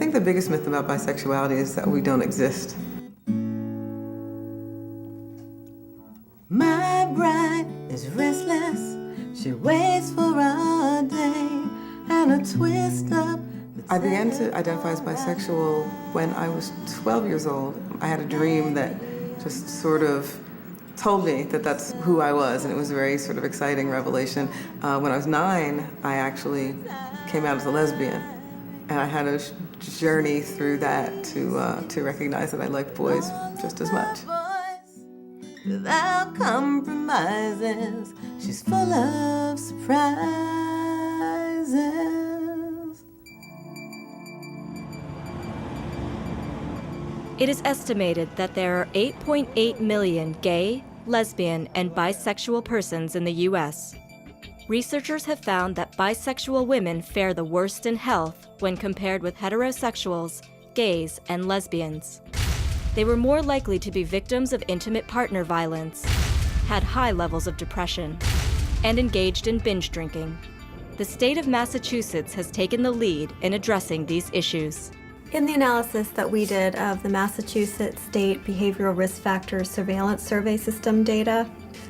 think the biggest myth about bisexuality is that we don't exist. My bride is restless. She waits for a day and a twist up. I began to identify as bisexual when I was 12 years old. I had a dream that just sort of told me that that's who I was, and it was a very sort of exciting revelation. When I was 9, I actually came out as a lesbian, and I had a journey through that to recognize that I liked boys just as much. Without compromises, she's full of surprises. It is estimated that there are 8.8 million gay, lesbian, and bisexual persons in the U.S. Researchers have found that bisexual women fare the worst in health when compared with heterosexuals, gays, and lesbians. They were more likely to be victims of intimate partner violence, had high levels of depression, and engaged in binge drinking. The state of Massachusetts has taken the lead in addressing these issues. In the analysis that we did of the Massachusetts State Behavioral Risk Factors Surveillance Survey System data,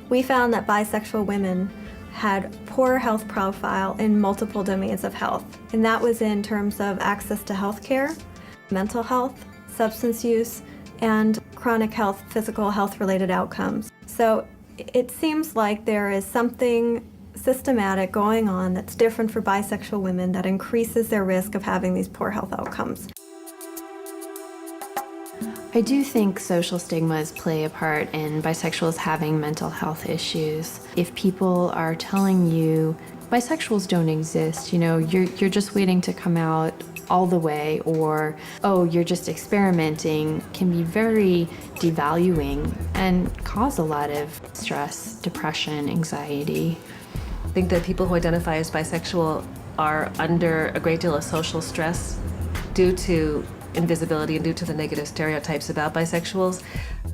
we found that bisexual women had poor health profile in multiple domains of health. And that was in terms of access to health care, mental health, substance use, and chronic health, physical health-related outcomes. So it seems like there is something systematic going on that's different for bisexual women that increases their risk of having these poor health outcomes. I do think social stigmas play a part in bisexuals having mental health issues. If people are telling you bisexuals don't exist, you're just waiting to come out all the way, or, oh, you're just experimenting, can be very devaluing and cause a lot of stress, depression, anxiety. I think that people who identify as bisexual are under a great deal of social stress due to invisibility and due to the negative stereotypes about bisexuals.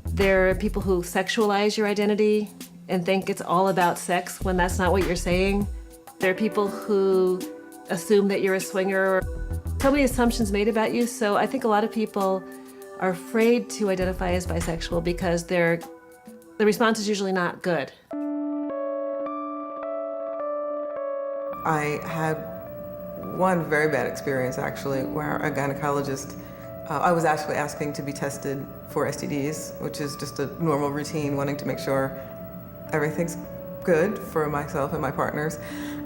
There are people who sexualize your identity and think it's all about sex when that's not what you're saying. There are people who assume that you're a swinger. So many assumptions made about you, so I think a lot of people are afraid to identify as bisexual because the response is usually not good. I had one very bad experience, actually, where a gynecologist, I was actually asking to be tested for STDs, which is just a normal routine, wanting to make sure everything's good for myself and my partners.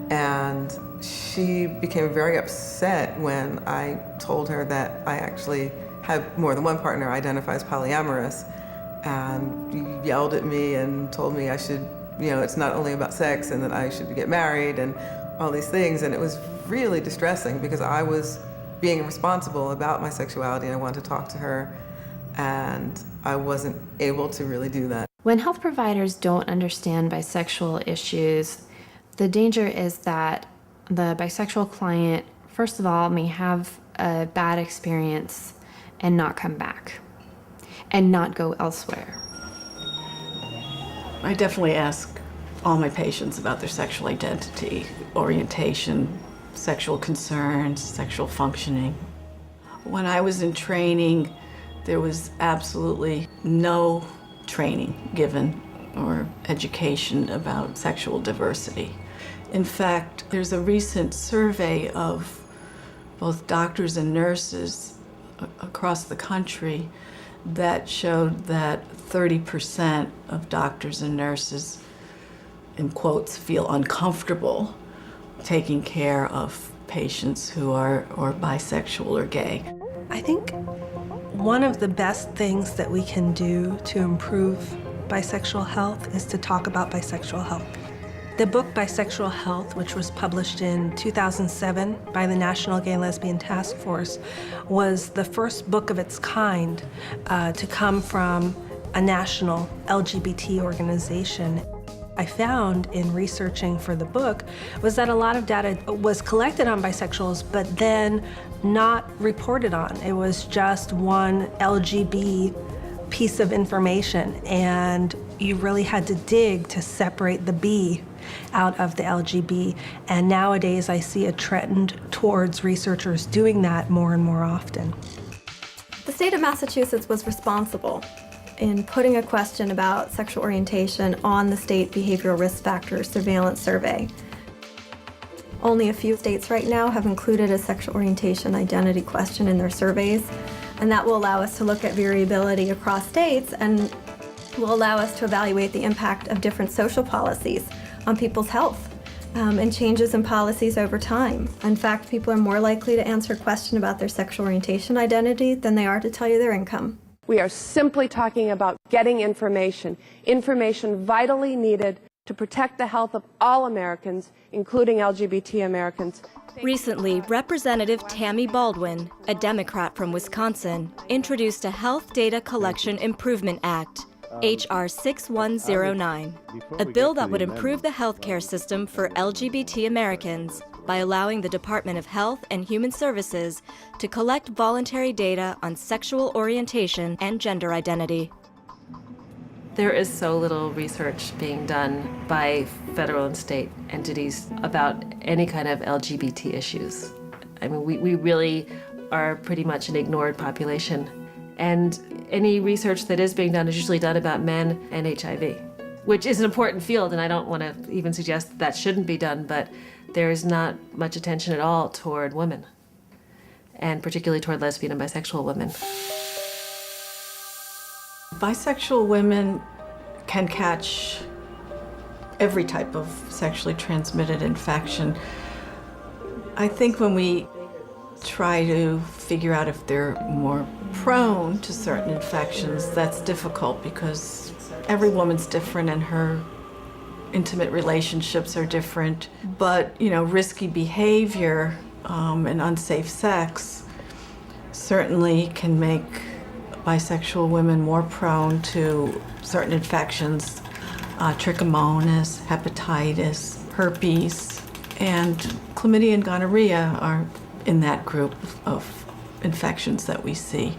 And she became very upset when I told her that I actually had more than one partner. I identify as polyamorous, and yelled at me and told me I should, it's not only about sex and that I should get married and all these things. And it was really distressing because I was being responsible about my sexuality and I wanted to talk to her, and I wasn't able to really do that. When health providers don't understand bisexual issues, the danger is that the bisexual client, first of all, may have a bad experience and not come back and not go elsewhere. I definitely ask all my patients about their sexual identity, orientation, sexual concerns, sexual functioning. When I was in training, there was absolutely no training given or education about sexual diversity. In fact, there's a recent survey of both doctors and nurses across the country that showed that 30% of doctors and nurses, in quotes, feel uncomfortable taking care of patients who are bisexual or gay. I think one of the best things that we can do to improve bisexual health is to talk about bisexual health. The book Bisexual Health, which was published in 2007 by the National Gay and Lesbian Task Force, was the first book of its kind to come from a national LGBT organization. I found in researching for the book was that a lot of data was collected on bisexuals, but then not reported on. It was just one LGB piece of information. And you really had to dig to separate the B out of the LGB. And nowadays I see a trend towards researchers doing that more and more often. The state of Massachusetts was responsible in putting a question about sexual orientation on the state behavioral risk factors surveillance survey. Only a few states right now have included a sexual orientation identity question in their surveys, and that will allow us to look at variability across states and will allow us to evaluate the impact of different social policies on people's health and changes in policies over time. In fact, people are more likely to answer a question about their sexual orientation identity than they are to tell you their income. We are simply talking about getting information vitally needed to protect the health of all Americans, including LGBT Americans. Recently, Representative Tammy Baldwin, a Democrat from Wisconsin, introduced a Health Data Collection Improvement Act, H.R. 6109, a bill that would improve the healthcare system for LGBT Americans by allowing the Department of Health and Human Services to collect voluntary data on sexual orientation and gender identity. There is so little research being done by federal and state entities about any kind of LGBT issues. I mean, we really are pretty much an ignored population. And any research that is being done is usually done about men and HIV, which is an important field, and I don't want to even suggest that shouldn't be done, but there is not much attention at all toward women, and particularly toward lesbian and bisexual women. Bisexual women can catch every type of sexually transmitted infection. I think when we try to figure out if they're more prone to certain infections, that's difficult because every woman's different and her intimate relationships are different. But, risky behavior and unsafe sex certainly can make bisexual women more prone to certain infections, trichomonas, hepatitis, herpes, and chlamydia and gonorrhea are in that group of infections that we see.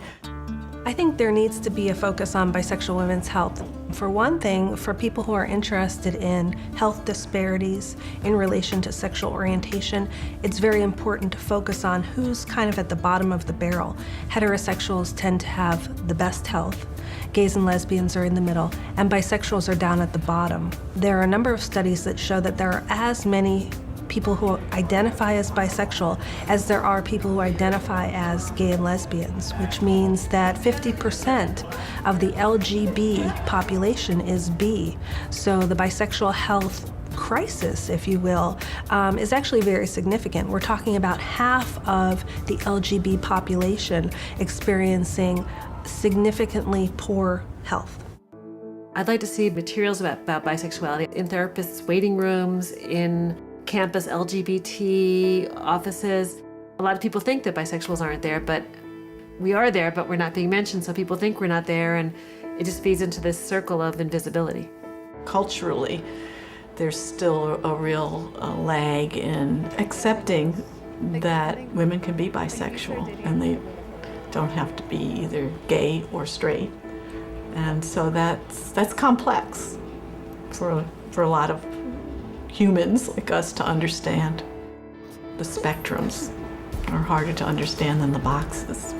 I think there needs to be a focus on bisexual women's health. For one thing, for people who are interested in health disparities in relation to sexual orientation, it's very important to focus on who's kind of at the bottom of the barrel. Heterosexuals tend to have the best health. Gays and lesbians are in the middle, and bisexuals are down at the bottom. There are a number of studies that show that there are as many people who identify as bisexual as there are people who identify as gay and lesbians, which means that 50% of the LGB population is B. So the bisexual health crisis, if you will, is actually very significant. We're talking about half of the LGB population experiencing significantly poor health. I'd like to see materials about bisexuality in therapists' waiting rooms, in campus LGBT offices. A lot of people think that bisexuals aren't there, but we are there, but we're not being mentioned, so people think we're not there, and it just feeds into this circle of invisibility. Culturally, there's still a real lag in accepting that women can be bisexual and they don't have to be either gay or straight. And so that's complex for a lot of humans like us to understand. The spectrums are harder to understand than the boxes.